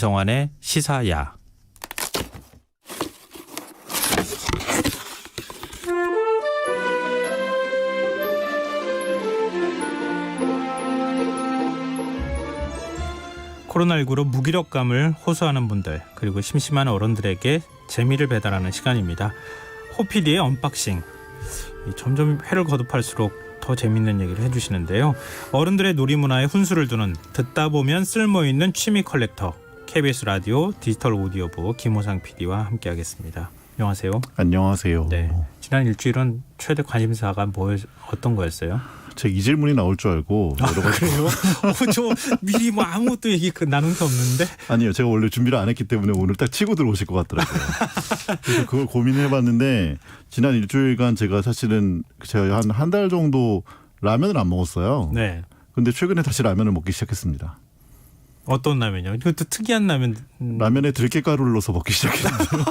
안성환의 시사야. 코로나19로 무기력감을 호소하는 분들, 그리고 심심한 어른들에게 재미를 배달하는 시간입니다. 호피디의 언박싱. 점점 회를 거듭할수록 더 재밌는 얘기를 해주시는데요. 어른들의 놀이문화에 훈수를 두는 듣다 보면 쓸모있는 취미 컬렉터, KBS 라디오 디지털 오디오부 김호상 PD와 함께하겠습니다. 안녕하세요. 안녕하세요. 네. 지난 일주일은 최대 관심사가 어떤 거였어요? 제 이 질문이 나올 줄 알고 여러 가지. 그래요? 저 미리 아무것도 얘기 나눈 게 없는데. 아니요, 제가 원래 준비를 안 했기 때문에 오늘 딱 치고 들어오실 것 같더라고요. 그래서 그걸 고민해봤는데 지난 일주일간 제가 사실은 제가 한 달 정도 라면을 안 먹었어요. 네. 근데 최근에 다시 라면을 먹기 시작했습니다. 어떤 라면이요? 이것도 특이한 라면. 라면에 들깨가루를 넣어서 먹기 시작했는데요.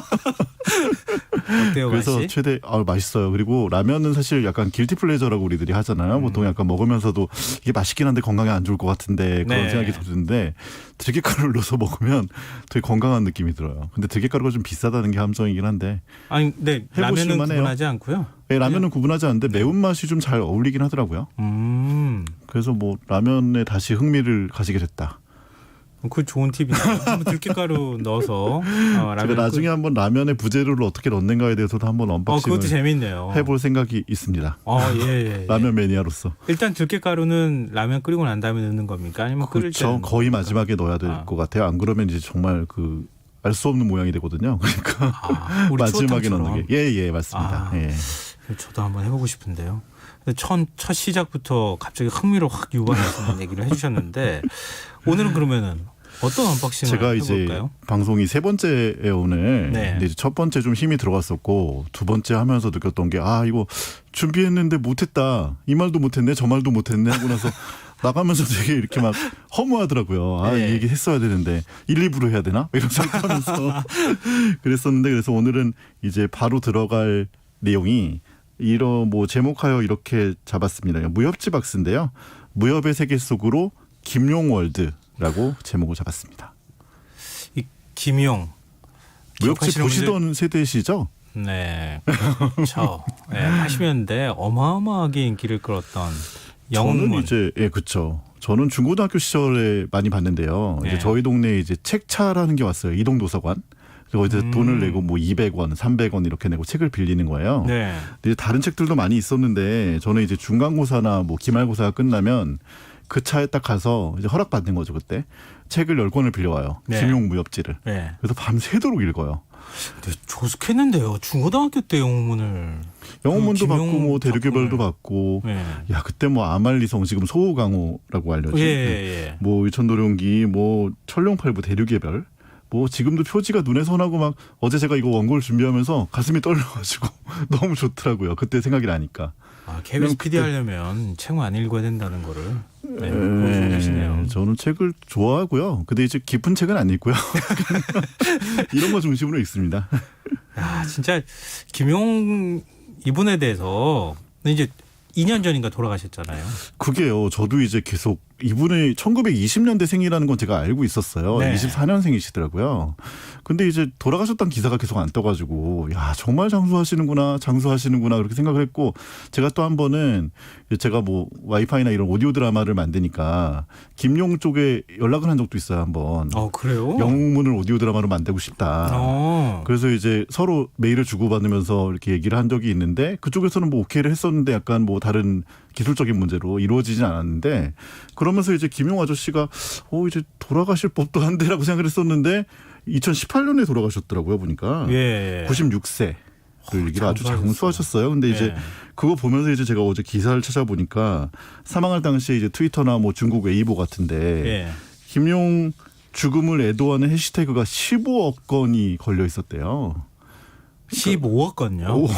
어때요, 그래서 맛이? 최대 맛있어요. 그리고 라면은 사실 약간 길티 플레저라고 우리들이 하잖아요. 보통 약간 먹으면서도 이게 맛있긴 한데 건강에 안 좋을 것 같은데 그런 네. 생각이 드는데 들깨가루를 넣어서 먹으면 되게 건강한 느낌이 들어요. 근데 들깨가루가 좀 비싸다는 게 함정이긴 한데. 아니, 네, 라면은 해보실만 해요. 구분하지 않고요. 네, 라면은 구분하지 않는데 매운맛이 좀 잘 어울리긴 하더라고요. 그래서 뭐 라면에 다시 흥미를 가지게 됐다. 그 좋은 팁이네요. 한번 들깨가루 넣어서 라면. 제가 나중에 한번 라면에 부재료를 어떻게 넣는가에 대해서도 한번 언박싱을 그것도 재밌네요. 해볼 생각이 있습니다. 예. 라면 매니아로서. 일단 들깨가루는 라면 끓이고 난 다음에 넣는 겁니까? 아니면 끓일 때? 그렇죠. 거의 마지막에 넣어야 될 것 같아요. 안 그러면 이제 정말 알 수 없는 모양이 되거든요. 그러니까 우리 마지막에 추어탕처럼. 넣는 게. 예, 맞습니다. 예. 저도 한번 해보고 싶은데요. 첫 시작부터 갑자기 흥미를 확 유발하시는 얘기를 해주셨는데 오늘은 그러면은 어떤 언박싱을 제가 해볼까요? 이제 방송이 세 번째에 오늘. 네. 근데 이제 첫 번째 좀 힘이 들어갔었고 두 번째 하면서 느꼈던 게 이거 준비했는데 못했다. 이 말도 못했네, 저 말도 못했네 하고 나서 나가면서 되게 이렇게 막 허무하더라고요. 네. 이 얘기 했어야 되는데 1, 2부로 해야 되나? 이런 생각하면서 그랬었는데 그래서 오늘은 이제 바로 들어갈 내용이 제목하여 이렇게 잡았습니다. 무협지 박스인데요. 무협의 세계 속으로 김용월드라고 제목을 잡았습니다. 이 김용. 무협지 기억하시는 보시던 세대시죠? 네, 그렇죠. 80년대 어마어마하게 인기를 끌었던 영웅문. 저는 그렇죠. 저는 중고등학교 시절에 많이 봤는데요. 네. 이제 저희 동네에 이제 책차라는 게 왔어요. 이동도서관. 그래서 이제 돈을 내고 200원, 300원 이렇게 내고 책을 빌리는 거예요. 네. 근데 다른 책들도 많이 있었는데 저는 이제 중간고사나 기말고사가 끝나면 그 차에 딱 가서 이제 허락받는 거죠, 그때. 책을 10권을 빌려와요. 네. 김용 무협지를. 네. 그래서 밤새도록 읽어요. 근데 조숙했는데요. 중고등학교 때 영웅문을. 영웅문도 김용 받고 대류개별도 작품을. 받고. 네. 야, 그때 아말리성 지금 소호강호라고 알려져. 예. 의천도룡기, 천룡팔부 대류개별. 지금도 표지가 눈에 선하고 막 어제 제가 이거 원고를 준비하면서 가슴이 떨려가지고 너무 좋더라고요. 그때 생각이 나니까. KBS PD 하려면 책 안 읽어야 된다는 거를. 네, 보여주시네요. 저는 책을 좋아하고요. 근데 이제 깊은 책은 안 읽고요. 이런 거 중심으로 읽습니다. 진짜 김용 이분에 대해서 이제 2년 전인가 돌아가셨잖아요. 그게요. 저도 이제 계속 이분의 1920년대생이라는 건 제가 알고 있었어요. 네. 24년생이시더라고요. 근데 이제 돌아가셨다는 기사가 계속 안 떠가지고 정말 장수하시는구나 그렇게 생각을 했고 제가 또 한 번은 제가 와이파이나 이런 오디오 드라마를 만드니까 김용 쪽에 연락을 한 적도 있어요. 한번. 그래요? 영웅문을 오디오 드라마로 만들고 싶다. 그래서 이제 서로 메일을 주고받으면서 이렇게 얘기를 한 적이 있는데 그쪽에서는 오케이를 했었는데 약간 다른 기술적인 문제로 이루어지진 않았는데 그러면서 이제 김용 아저씨가 이제 돌아가실 법도 한데라고 생각을 했었는데 2018년에 돌아가셨더라고요. 보니까 96세를 아주 장수하셨어요. 근데 이제 그거 보면서 이제 제가 어제 기사를 찾아보니까 사망할 당시에 이제 트위터나 중국 웨이보 같은데 김용 죽음을 애도하는 해시태그가 15억 건이 걸려 있었대요. 15억 건요?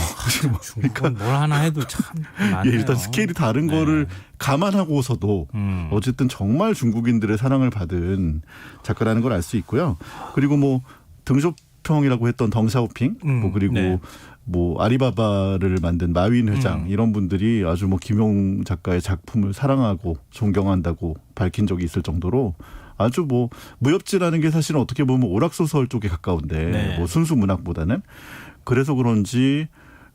중국은 뭘 하나 해도 참 많네요. 일단 스케일이 다른 거를 감안하고서도 어쨌든 정말 중국인들의 사랑을 받은 작가라는 걸 알 수 있고요. 그리고 등쇼평이라고 했던 덩샤오핑 그리고 아리바바를 만든 마윈 회장 이런 분들이 아주 김용 작가의 작품을 사랑하고 존경한다고 밝힌 적이 있을 정도로 아주 뭐 무협지라는 게 사실은 어떻게 보면 오락소설 쪽에 가까운데 네. 뭐 순수 문학보다는 그래서 그런지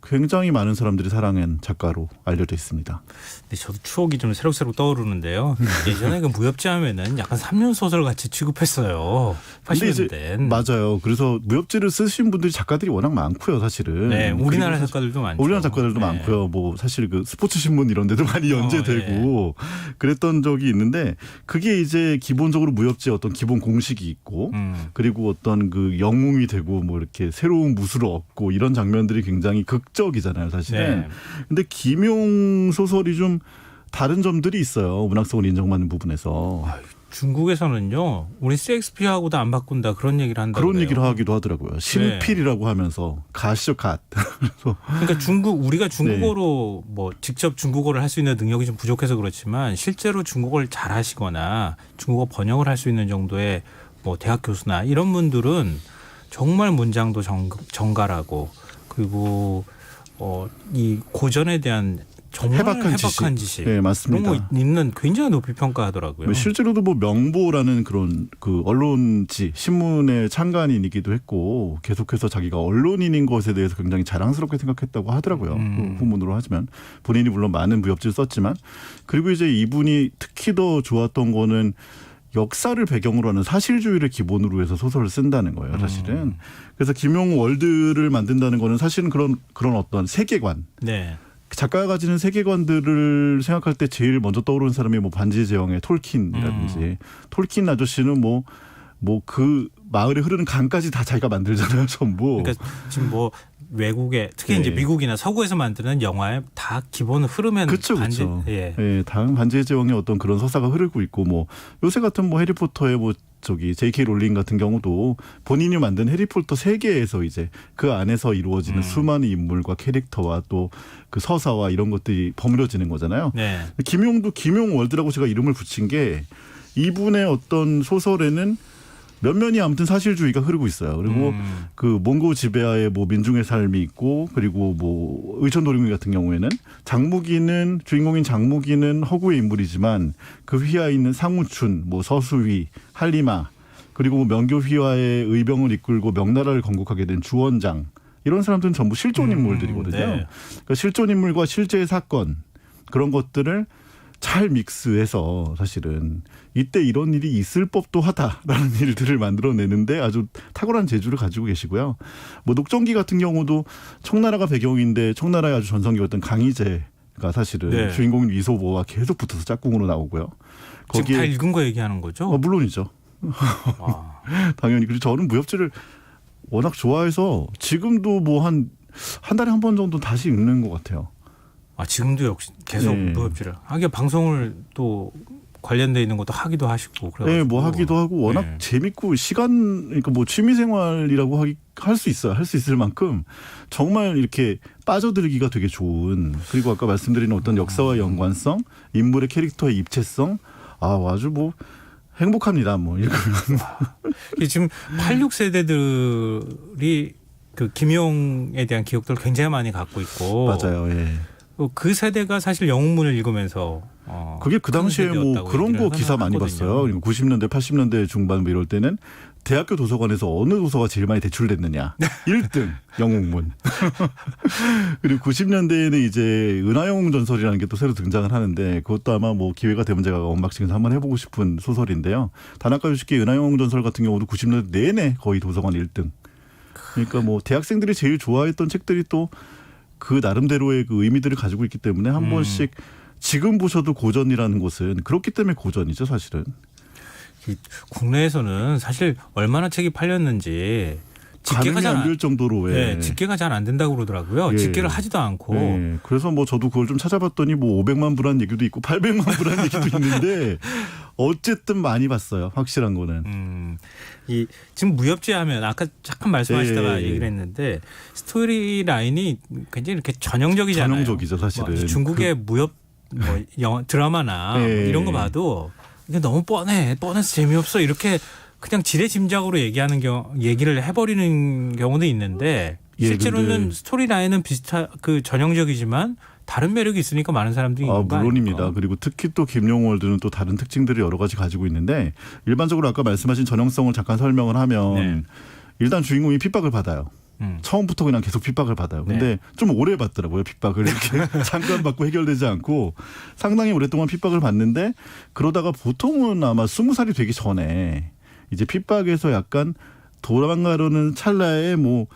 굉장히 많은 사람들이 사랑한 작가로 알려져 있습니다. 근데 저도 추억이 좀 새록새록 떠오르는데요. 예전에 그 무협지 하면은 약간 3년 소설 같이 취급했어요. 근데 이제 80년대. 맞아요. 그래서 무협지를 쓰신 분들이 작가들이 워낙 많고요, 사실은. 네, 우리나라 그리고 작가들도 많죠. 우리나라 작가들도 네. 많고요. 뭐 사실 그 스포츠 신문 이런 데도 많이 연재되고 그랬던 적이 있는데 그게 이제 기본적으로 무협지의 어떤 기본 공식이 있고 그리고 어떤 그 영웅이 되고 뭐 이렇게 새로운 무술을 얻고 이런 장면들이 굉장히 극적이잖아요, 사실은. 네. 근데 김용 소설이 좀 다른 점들이 있어요. 문학성을 인정받는 부분에서. 중국에서는요, 우리 셰익스피어하고도 안 바꾼다 그런 얘기를 한다. 그런 얘기를 하기도 하더라고요. 신필이라고 하면서 갓이죠, 갓. 그러니까 우리가 중국어로 뭐 직접 중국어를 할 수 있는 능력이 좀 부족해서 그렇지만 실제로 중국어를 잘 하시거나 중국어 번역을 할 수 있는 정도의 뭐 대학 교수나 이런 분들은 정말 문장도 정갈하고 그리고 이 고전에 대한 정말 해박한 지식. 네, 맞습니다. 그런 거 있는 굉장히 높이 평가하더라고요. 실제로도 뭐 명보라는 그런 그 언론지 신문의 창간인이기도 했고 계속해서 자기가 언론인인 것에 대해서 굉장히 자랑스럽게 생각했다고 하더라고요. 후문으로 하지만 본인이 물론 많은 무협지를 썼지만 그리고 이제 이분이 특히 더 좋았던 거는 역사를 배경으로 하는 사실주의를 기본으로 해서 소설을 쓴다는 거예요, 사실은. 그래서 김용 월드를 만든다는 거는 사실은 그런 어떤 세계관. 네. 작가가 가지는 세계관들을 생각할 때 제일 먼저 떠오르는 사람이 뭐 반지의 제왕의 톨킨이라든지 톨킨 아저씨는 뭐 그 마을에 흐르는 강까지 다 자기가 만들잖아요, 전부. 그러니까 지금 뭐 외국에 특히 네. 이제 미국이나 서구에서 만드는 영화에 다 기본 흐르면 그렇죠. 다음 반지의 제왕의 어떤 그런 서사가 흐르고 있고 뭐 요새 같은 뭐 해리포터의 뭐 저기 J.K. 롤링 같은 경우도 본인이 만든 해리포터 세계에서 이제 그 안에서 이루어지는 수많은 인물과 캐릭터와 또 그 서사와 이런 것들이 버무려지는 거잖아요. 네. 김용도 김용 월드라고 제가 이름을 붙인 게 이분의 어떤 소설에는 몇 면이 아무튼 사실주의가 흐르고 있어요. 그리고 그 몽고 지배하의 뭐 민중의 삶이 있고 그리고 뭐 의천도령이 같은 경우에는 주인공인 장무기는 허구의 인물이지만 그 휘하에 있는 상우춘, 뭐 서수휘, 한리마 그리고 명교 휘하의 의병을 이끌고 명나라를 건국하게 된 주원장 이런 사람들은 전부 실존 인물들이거든요. 네. 그러니까 실존 인물과 실제의 사건 그런 것들을 잘 믹스해서 사실은 이때 이런 일이 있을 법도 하다라는 일들을 만들어내는데 아주 탁월한 재주를 가지고 계시고요. 뭐 녹정기 같은 경우도 청나라가 배경인데 청나라의 아주 전성기였던 강희제가 사실은 주인공인 위소보와 계속 붙어서 짝꿍으로 나오고요. 지금 다 읽은 거 얘기하는 거죠? 물론이죠. 당연히. 그리고 저는 무협지를 워낙 좋아해서 지금도 뭐 한 달에 한 번 정도 다시 읽는 것 같아요. 지금도 역시 계속 무협지를 하긴 방송을 또 관련돼 있는 것도 하기도 하시고 그래가지고. 네, 뭐 하기도 하고 워낙 재밌고 그러니까 뭐 취미생활이라고 할 수 있어요. 할 수 있을 만큼 정말 이렇게 빠져들기가 되게 좋은 그리고 아까 말씀드린 어떤 역사와 연관성, 인물의 캐릭터의 입체성, 아주 뭐 행복합니다. 뭐 이렇게 지금 86세대들이 그 김용에 대한 기억들을 굉장히 많이 갖고 있고 맞아요. 예. 그 세대가 사실 영웅문을 읽으면서 그게 그 당시에 뭐 그런 거 기사 많이 봤어요. 90년대, 80년대 중반 뭐 이럴 때는 대학교 도서관에서 어느 도서가 제일 많이 대출됐느냐. 1등 영웅문. 그리고 90년대에는 이제 은하영웅 전설이라는 게 또 새로 등장을 하는데 그것도 아마 뭐 기회가 되면 제가 언박싱에서 한번 해보고 싶은 소설인데요. 다나카 요시키의 은하영웅 전설 같은 경우도 90년대 내내 거의 도서관 1등. 그러니까 뭐 대학생들이 제일 좋아했던 책들이 또 그 나름대로의 그 의미들을 가지고 있기 때문에 한 번씩 지금 보셔도 고전이라는 것은 그렇기 때문에 고전이죠, 사실은. 국내에서는 사실 얼마나 책이 팔렸는지 집계가 잘 안 될 정도로 집계가 잘 안 된다고 그러더라고요. 집계를 하지도 않고. 그래서 뭐 저도 그걸 좀 찾아봤더니 뭐 500만 부란 얘기도 있고 800만 부란 얘기도 있는데 어쨌든 많이 봤어요. 확실한 거는. 지금 무협지 하면 아까 잠깐 말씀하시다가 얘기를 했는데 스토리 라인이 굉장히 이렇게 전형적이잖아요. 전형적이죠, 사실은. 뭐 중국의 무협 영화 드라마나 뭐 이런 거 봐도 이게 너무 뻔해서 재미없어 이렇게 그냥 지레짐작으로 얘기를 해버리는 경우도 있는데 실제로는 스토리 라인은 그 전형적이지만 다른 매력이 있으니까 많은 사람들이 있는 거 물론입니다. 아닙니까? 그리고 특히 또 김용월드는 또 다른 특징들을 여러 가지 가지고 있는데 일반적으로 아까 말씀하신 전형성을 잠깐 설명을 하면 네. 일단 주인공이 핍박을 받아요. 처음부터 그냥 계속 핍박을 받아요. 근데 네. 좀 오래 받더라고요. 핍박을 이렇게 잠깐 받고 해결되지 않고 상당히 오랫동안 핍박을 받는데 그러다가 보통은 아마 20살이 되기 전에 이제 핍박에서 약간 도망가려는 찰나에 뭐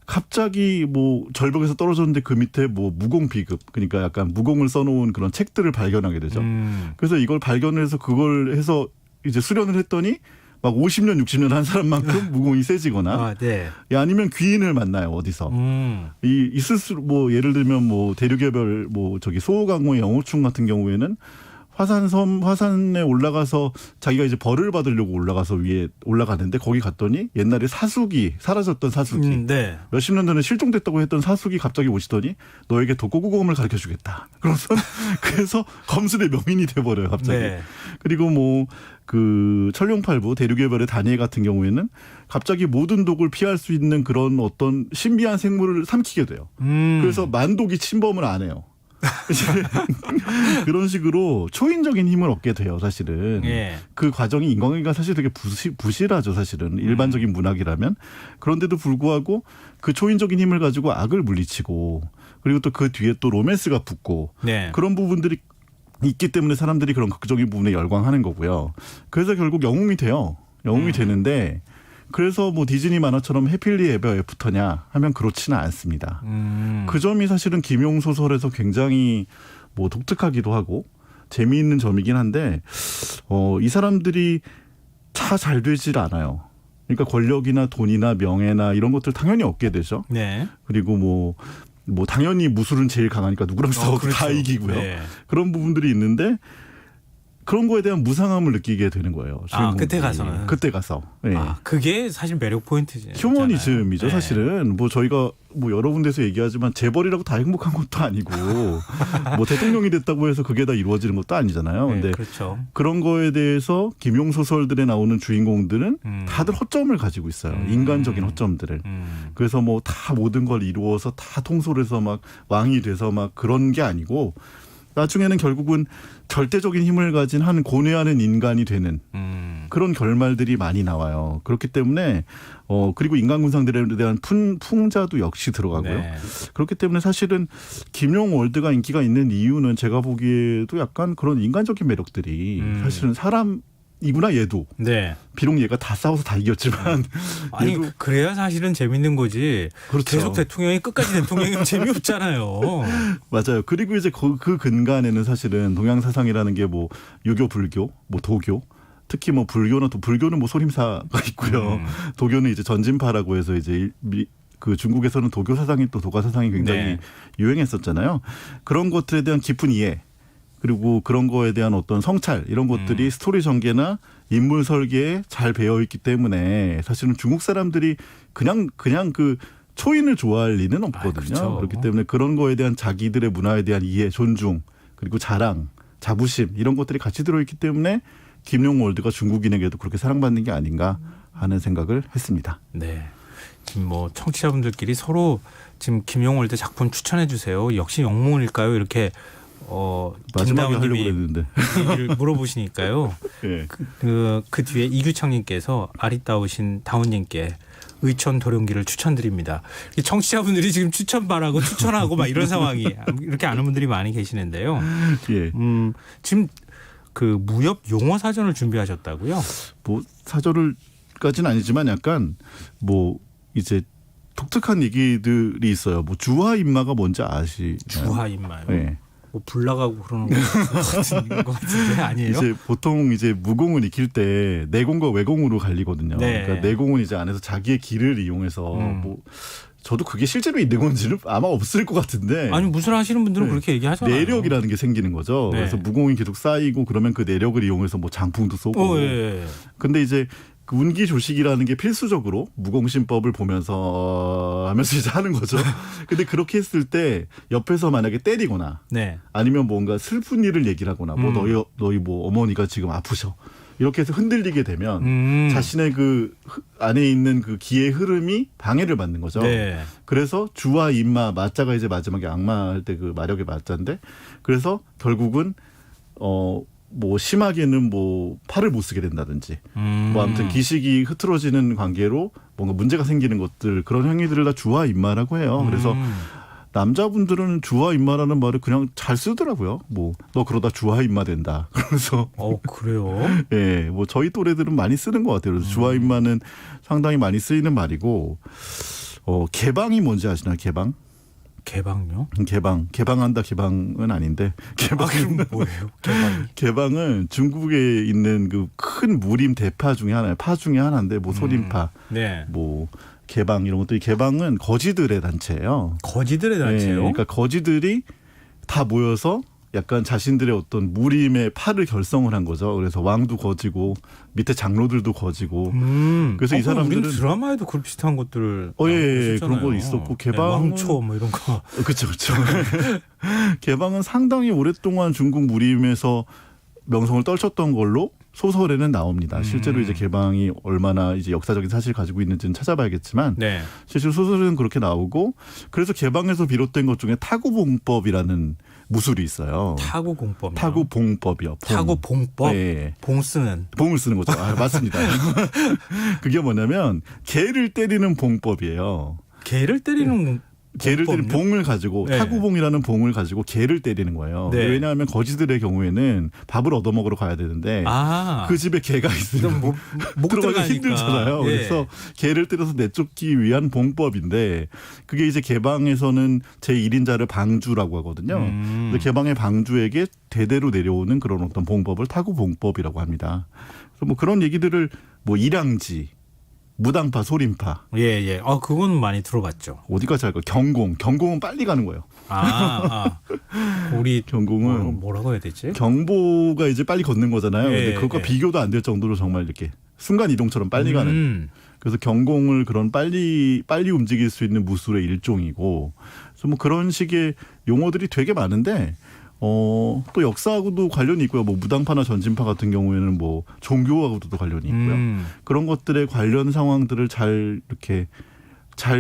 갑자기 뭐 절벽에서 떨어졌는데 그 밑에 뭐 무공 비급 그러니까 약간 무공을 써놓은 그런 책들을 발견하게 되죠. 그래서 이걸 발견해서 그걸 해서 이제 수련을 했더니 막 50년, 60년 한 사람만큼 무공이 세지거나 네. 아니면 귀인을 만나요 어디서 있을수록 뭐 예를 들면 뭐 대륙개별 뭐 저기 소호강호의 영호충 같은 경우에는 화산에 올라가서 자기가 이제 벌을 받으려고 올라가서 위에 올라가는데 거기 갔더니 옛날에 사수기 사라졌던 사수기 네. 몇십 년 전에 실종됐다고 했던 사수기 갑자기 오시더니 너에게 독고구검을 가르쳐주겠다. 그래서 검술의 명인이 돼버려요 갑자기. 네. 그리고 뭐 그 천룡팔부 대륙개별의 다니엘 같은 경우에는 갑자기 모든 독을 피할 수 있는 그런 어떤 신비한 생물을 삼키게 돼요. 그래서 만독이 침범을 안 해요. 그런 식으로 초인적인 힘을 얻게 돼요 사실은. 예. 그 과정이 인간관계가 사실 되게 부실하죠 사실은 일반적인 문학이라면. 그런데도 불구하고 그 초인적인 힘을 가지고 악을 물리치고 그리고 또 그 뒤에 또 로맨스가 붙고 네. 그런 부분들이 있기 때문에 사람들이 그런 극적인 부분에 열광하는 거고요. 그래서 결국 영웅이 돼요. 영웅이 되는데 그래서 뭐 디즈니 만화처럼 해필리 에버 애프터냐 하면 그렇지는 않습니다. 그 점이 사실은 김용 소설에서 굉장히 뭐 독특하기도 하고 재미있는 점이긴 한데 이 사람들이 다 잘 되질 않아요. 그러니까 권력이나 돈이나 명예나 이런 것들 당연히 얻게 되죠. 네. 그리고 뭐 당연히 무술은 제일 강하니까 누구랑 싸워도 그렇죠. 다 이기고요. 네. 그런 부분들이 있는데 그런 거에 대한 무상함을 느끼게 되는 거예요. 그때 가서는. 그때 가서. 네. 그게 사실 매력 포인트지. 휴머니즘이죠. 네. 사실은 뭐 저희가 뭐 여러 군데서 얘기하지만 재벌이라고 다 행복한 것도 아니고 뭐 대통령이 됐다고 해서 그게 다 이루어지는 것도 아니잖아요. 근데 그렇죠. 그런 거에 대해서 김용 소설들에 나오는 주인공들은 다들 허점을 가지고 있어요. 인간적인 허점들을. 그래서 뭐 다 모든 걸 이루어서 다 통솔해서 막 왕이 돼서 막 그런 게 아니고 나중에는 결국은 절대적인 힘을 가진 한 고뇌하는 인간이 되는 그런 결말들이 많이 나와요. 그렇기 때문에 그리고 인간군상들에 대한 풍자도 역시 들어가고요. 네. 그렇기 때문에 사실은 김용 월드가 인기가 있는 이유는 제가 보기에도 약간 그런 인간적인 매력들이 사실은 사람이구나 얘도. 네. 비록 얘가 다 싸워서 다 이겼지만 아니 얘도 그래야 사실은 재밌는 거지. 그렇죠. 계속 대통령이 끝까지 대통령이면 재미없잖아요. 맞아요. 그리고 이제 그 근간에는 사실은 동양 사상이라는 게 뭐 유교, 불교, 뭐 도교, 특히 뭐 불교는 뭐 소림사가 있고요. 도교는 이제 전진파라고 해서 이제 그 중국에서는 도교 사상이 또 도가 사상이 굉장히 네. 유행했었잖아요. 그런 것들에 대한 깊은 이해 그리고 그런 거에 대한 어떤 성찰 이런 것들이 스토리 전개나 인물 설계에 잘 배어 있기 때문에 사실은 중국 사람들이 그냥 그 초인을 좋아할 리는 없거든요. 그렇죠. 그렇기 때문에 그런 거에 대한 자기들의 문화에 대한 이해, 존중 그리고 자랑, 자부심 이런 것들이 같이 들어있기 때문에 김용 월드가 중국인에게도 그렇게 사랑받는 게 아닌가 하는 생각을 했습니다. 네. 지금 뭐 청취자분들끼리 서로 지금 김용 월드 작품 추천해 주세요. 역시 영웅일까요? 이렇게 마지막에 하려고 김다운님이 했는데 얘기를 물어보시니까요. 네. 그 뒤에 이규창님께서 아리따우신 다운님께 의천 도룡기를 추천드립니다. 청취자분들이 지금 추천하고 막 이런 상황이 이렇게 아는 분들이 많이 계시는데요. 예. 지금 그 무협 용어 사전을 준비하셨다고요? 뭐 사전을까지는 아니지만 약간 뭐 이제 독특한 얘기들이 있어요. 뭐 주화인마가 뭔지 아시나요? 주화인마요. 네. 뭐 불나가고 그러는 거 같은데 아니에요? 이제 보통 이제 무공을 익힐 때 내공과 외공으로 갈리거든요. 네. 그러니까 내공은 이제 안에서 자기의 기를 이용해서 뭐 저도 그게 실제로 있는 건지는 아마 없을 것 같은데. 아니 무술하시는 분들은 네. 그렇게 얘기하잖아요. 내력이라는 게 생기는 거죠. 네. 그래서 무공이 계속 쌓이고 그러면 그 내력을 이용해서 뭐 장풍도 쏘고. 예. 근데 이제 그 운기 조식이라는 게 필수적으로 무공신법을 보면서 하면서 이제 하는 거죠. 근데 그렇게 했을 때 옆에서 만약에 때리거나 네. 아니면 뭔가 슬픈 일을 얘기를 하거나 뭐 너희 뭐 어머니가 지금 아프셔. 이렇게 해서 흔들리게 되면 자신의 그 안에 있는 그 기의 흐름이 방해를 받는 거죠. 네. 그래서 주와 인마, 마자가 이제 마지막에 악마할 때 그 마력의 마자인데 그래서 결국은 뭐 심하게는 뭐 팔을 못 쓰게 된다든지 뭐 아무튼 기식이 흐트러지는 관계로 뭔가 문제가 생기는 것들 그런 행위들을 다 주와 인마라고 해요. 그래서 남자분들은 주와 인마라는 말을 그냥 잘 쓰더라고요. 뭐 너 그러다 주와 인마 된다. 그래서 그래요? 예, 뭐 저희 또래들은 많이 쓰는 것 같아요. 그래서 주와 인마는 상당히 많이 쓰이는 말이고 개방이 뭔지 아시나요? 개방? 개방요? 개방한다 개방은 아닌데 그럼 뭐예요? 개방은 중국에 있는 그 큰 무림 대파 중에 하나예요. 파 중에 하나인데 뭐 소림파, 네. 뭐 개방 이런 것도 개방은 거지들의 단체예요. 거지들의 단체요? 네, 그러니까 거지들이 다 모여서 약간 자신들의 어떤 무림의 파를 결성을 한 거죠. 그래서 왕도 거지고 밑에 장로들도 거지고. 그래서 이 사람들은 우리 드라마에도 그 비슷한 것들을 예, 그런 거 있었고 개방 왕초 뭐 이런 거. 그렇죠. 개방은 상당히 오랫동안 중국 무림에서 명성을 떨쳤던 걸로 소설에는 나옵니다. 실제로 이제 개방이 얼마나 이제 역사적인 사실을 가지고 있는지는 찾아봐야겠지만 네. 실제로 소설에는 그렇게 나오고 그래서 개방에서 비롯된 것 중에 타구봉법이라는 무술이 있어요. 타구공법이요? 타구봉법이요. 타구봉법? 네. 봉을 쓰는 거죠. 맞습니다. 그게 뭐냐면 개를 때리는 봉법이에요. 개를 때리는 개를 때리는 봉을 가지고 네. 타구봉이라는 봉을 가지고 개를 때리는 거예요. 네. 왜냐하면 거지들의 경우에는 밥을 얻어먹으러 가야 되는데 그 집에 개가 있으면 목 들어가기 힘들잖아요. 예. 그래서 개를 때려서 내쫓기 위한 봉법인데 그게 이제 개방에서는 제1인자를 방주라고 하거든요. 그래서 개방의 방주에게 대대로 내려오는 그런 어떤 봉법을 타구봉법이라고 합니다. 그래서 뭐 그런 얘기들을 뭐 일양지 무당파, 소림파. 예. 그건 많이 들어봤죠. 어디까지 할까요? 경공은 빨리 가는 거예요. 우리 경공은 뭐라고 해야 되지? 경보가 이제 빨리 걷는 거잖아요. 예, 근데 그것과 예. 비교도 안 될 정도로 정말 이렇게 순간 이동처럼 빨리 가는. 그래서 경공을 그런 빨리 움직일 수 있는 무술의 일종이고, 그래서 뭐 그런 식의 용어들이 되게 많은데. 또 역사하고도 관련이 있고요. 뭐 무당파나 전진파 같은 경우에는 뭐 종교하고도 관련이 있고요. 그런 것들의 관련 상황들을 잘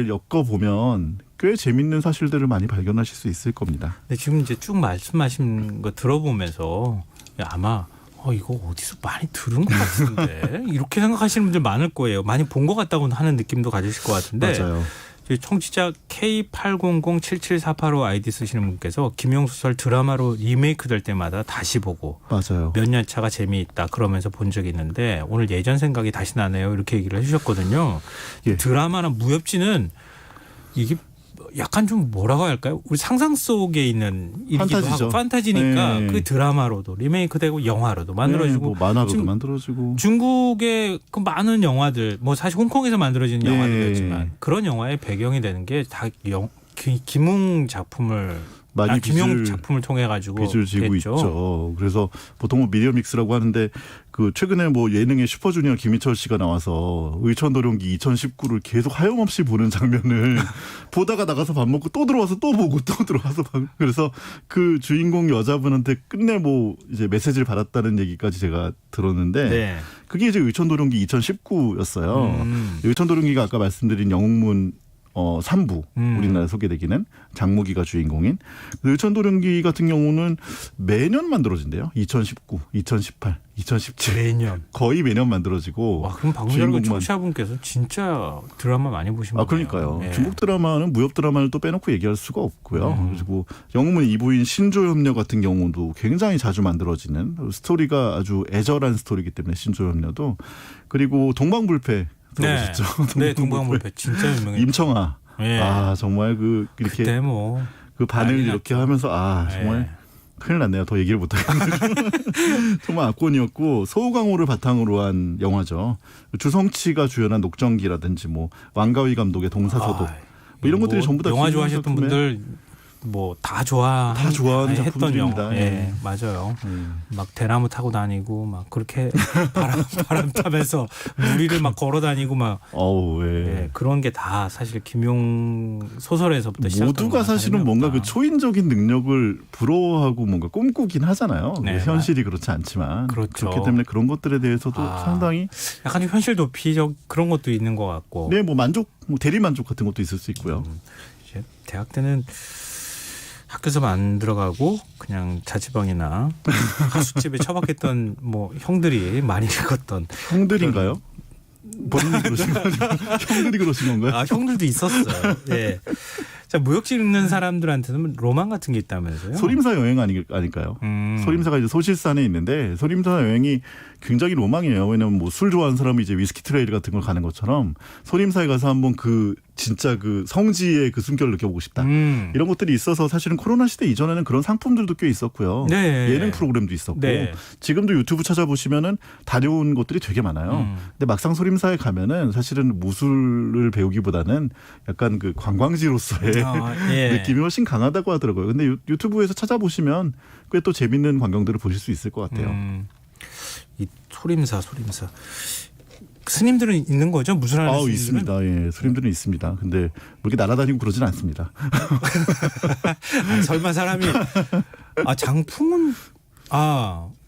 엮어보면 꽤 재밌는 사실들을 많이 발견하실 수 있을 겁니다. 근데 지금 이제 쭉 말씀하신 거 들어보면서 아마 이거 어디서 많이 들은 것 같은데 이렇게 생각하시는 분들 많을 거예요. 많이 본 것 같다고 하는 느낌도 가지실 것 같은데. 맞아요. 청취자 K80077485 아이디 쓰시는 분께서 김용수설 드라마로 리메이크 될 때마다 다시 보고 맞아요. 몇 년 차가 재미있다 그러면서 본 적이 있는데 오늘 예전 생각이 다시 나네요. 이렇게 얘기를 해주셨거든요. 예. 드라마나 무협지는 이게 약간 좀 뭐라고 할까요? 우리 상상 속에 있는 일이기도 하고 판타지니까 네. 그 드라마로도 리메이크되고 영화로도 만들어지고 뭐 만화로도 만들어지고 중국의 그 많은 영화들 뭐 사실 홍콩에서 만들어진 네. 영화들이었지만 그런 영화의 배경이 되는 게 다 김웅 작품을 김용 작품을 통해 가지고 빚을 지고 있죠. 그래서 보통 뭐 미디어 믹스라고 하는데 그 최근에 뭐 예능에 슈퍼주니어 김희철 씨가 나와서 의천도룡기 2019를 계속 하염없이 보는 장면을 보다가 나가서 밥 먹고 또 들어와서 또 보고 또 들어와서 그래서 그 주인공 여자분한테 끝내 뭐 이제 메시지를 받았다는 얘기까지 제가 들었는데 네. 그게 이제 의천도룡기 2019였어요. 의천도룡기가 아까 말씀드린 영웅문 3부 우리나라에 소개되기는 장무기가 주인공인 의천도룡기 같은 경우는 매년 만들어진대요. 2019, 2018, 2017 매년 거의 매년 만들어지고. 와, 그럼 방금 청취자분께서 진짜 드라마 많이 보신 분이에요. 그러니까요. 네. 중국 드라마는 무협 드라마를 또 빼놓고 얘기할 수가 없고요. 그리고 영웅문 2부인 신조협녀 같은 경우도 굉장히 자주 만들어지는 스토리가 아주 애절한 스토리이기 때문에 신조협녀도 그리고 동방불패 들어보셨죠? 네, 동방불패 진짜 유명해요. 임청아. 네. 정말 이렇게 그때 뭐 그 반을 이렇게 하면서 정말 네. 큰일 났네요. 더 얘기를 못 하겠네요. 정말 압권이었고 서우강호를 바탕으로 한 영화죠. 주성치가 주연한 녹정기라든지 뭐 왕가위 감독의 동사서독 뭐 이런 것들이 전부 다 영화 좋아하셨던 분들 뭐 다 좋아하는 좋아하는 했던 작품들입니다. 영화. 예, 맞아요. 막 대나무 타고 다니고 막 그렇게 바람 타면서 무리를 막 걸어 다니고 막 어우, 예. 예, 그런 게 다 사실 김용 소설에서부터 시작한 모두가 사실은 뭔가 그 초인적인 능력을 부러워하고 뭔가 꿈꾸긴 하잖아요. 네, 현실이 그렇지 않지만 그렇죠. 그렇기 때문에 그런 것들에 대해서도 상당히 약간 좀 현실 도피적 그런 것도 있는 것 같고. 네, 뭐 만족, 뭐 대리 만족 같은 것도 있을 수 있고요. 이제 대학 때는 학교 수업 안 들어가고 그냥 자취방이나 하숙집에 처박혔던 뭐 형들이 많이 읽었던. 형들인가요? 본인이 그러신 거죠? 형들이 그러신 건가요? 아, 형들도 있었어요. 예. 자, 무역지 읽는 사람들한테는 로망 같은 게 있다면서요? 소림사 여행 아닐까요? 소림사가 이제 소실산에 있는데 소림사 여행이 굉장히 로망이에요. 왜냐면 뭐 술 좋아하는 사람이 이제 위스키 트레일 같은 걸 가는 것처럼 소림사에 가서 한번 그 진짜 그 성지의 그 숨결을 느껴보고 싶다. 이런 것들이 있어서 사실은 코로나 시대 이전에는 그런 상품들도 꽤 있었고요. 네. 예능 프로그램도 있었고 네. 지금도 유튜브 찾아보시면은 다녀온 것들이 되게 많아요. 근데 막상 소림사에 가면은 사실은 무술을 배우기보다는 약간 그 관광지로서의 예. 느낌이 훨씬 강하다고 하더라고요. 근데 유튜브에서 찾아보시면 꽤 또 재밌는 광경들을 보실 수 있을 것 같아요. 이 소림사. 스님들은 있는 거죠? 무술하는 스님들은? 있습니다. 예, 스님들은 있습니다. 근데 뭐 이렇게 날아다니고 그러진 않습니다. 아니, 설마 사람이 장풍은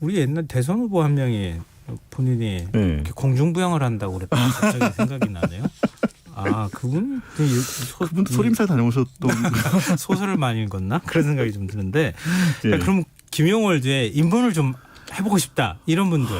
우리 옛날 대선 후보 한 명이 본인이 네. 이렇게 공중부양을 한다고 그랬더니 갑자기 생각이 나네요. 그분도 소림사에 다녀오셨던 소설을 많이 읽었나? 그런 생각이 좀 드는데 예. 그럼 김용월드의 입문을 좀 해보고 싶다 이런 분들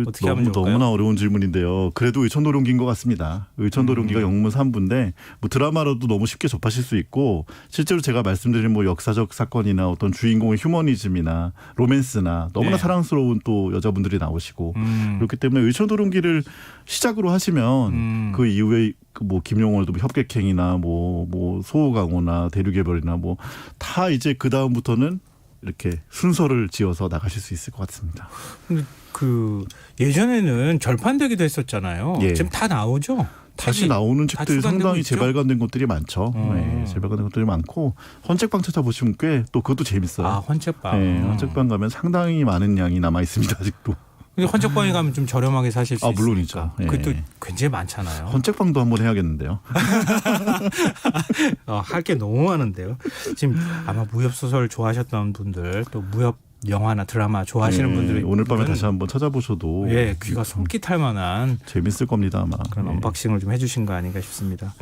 어떻게 하면 좋을까요? 너무나 어려운 질문인데요. 그래도 의천도룡기인 것 같습니다. 의천도룡기가 영문 3부인데 뭐 드라마로도 너무 쉽게 접하실 수 있고 실제로 제가 말씀드린 뭐 역사적 사건이나 어떤 주인공의 휴머니즘이나 로맨스나 너무나 네. 사랑스러운 또 여자분들이 나오시고 그렇기 때문에 의천도룡기를 시작으로 하시면 그 이후에 뭐 김용월도 협객행이나 뭐 소호강호나 대류개별이나 뭐 다 이제 그 다음부터는 이렇게 순서를 지어서 나가실 수 있을 것 같습니다. 근데 그 예전에는 절판되기도 했었잖아요. 예. 지금 다 나오죠? 다시 나오는 책들이 상당히 있죠? 재발간된 것들이 많죠. 네, 재발간된 것들이 많고 헌책방 찾아보시면 꽤 또 그것도 재밌어요. 헌책방. 네, 헌책방 가면 상당히 많은 양이 남아 있습니다. 아직도. 근데 헌책방에 가면 좀 저렴하게 사실 수 있으니까. 물론이죠. 예. 그것도 굉장히 많잖아요. 헌책방도 한번 해야겠는데요. 할 게 너무 많은데요. 지금 아마 무협 소설 좋아하셨던 분들 또 무협 영화나 드라마 좋아하시는 분들이 오늘 밤에 다시 한번 찾아보셔도 귀가 솔깃할 만한 재밌을 겁니다 아마. 그런 언박싱을 좀 해주신 거 아닌가 싶습니다.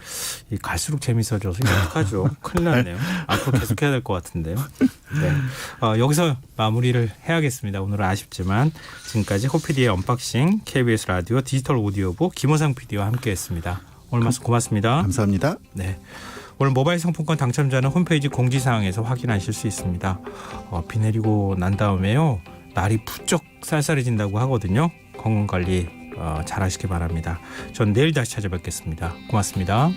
갈수록 재밌어져서 어떡하죠? 큰일 났네요. 앞으로 계속해야 될 것 같은데요. 네. 여기서 마무리를 해야겠습니다. 오늘은 아쉽지만 지금까지 호피디의 언박싱 KBS 라디오 디지털 오디오북 김호상 PD와 함께했습니다. 오늘 말씀 고맙습니다. 감사합니다. 네. 오늘 모바일 상품권 당첨자는 홈페이지 공지사항에서 확인하실 수 있습니다. 비 내리고 난 다음에요. 날이 부쩍 쌀쌀해진다고 하거든요. 건강관리 잘 하시기 바랍니다. 전 내일 다시 찾아뵙겠습니다. 고맙습니다.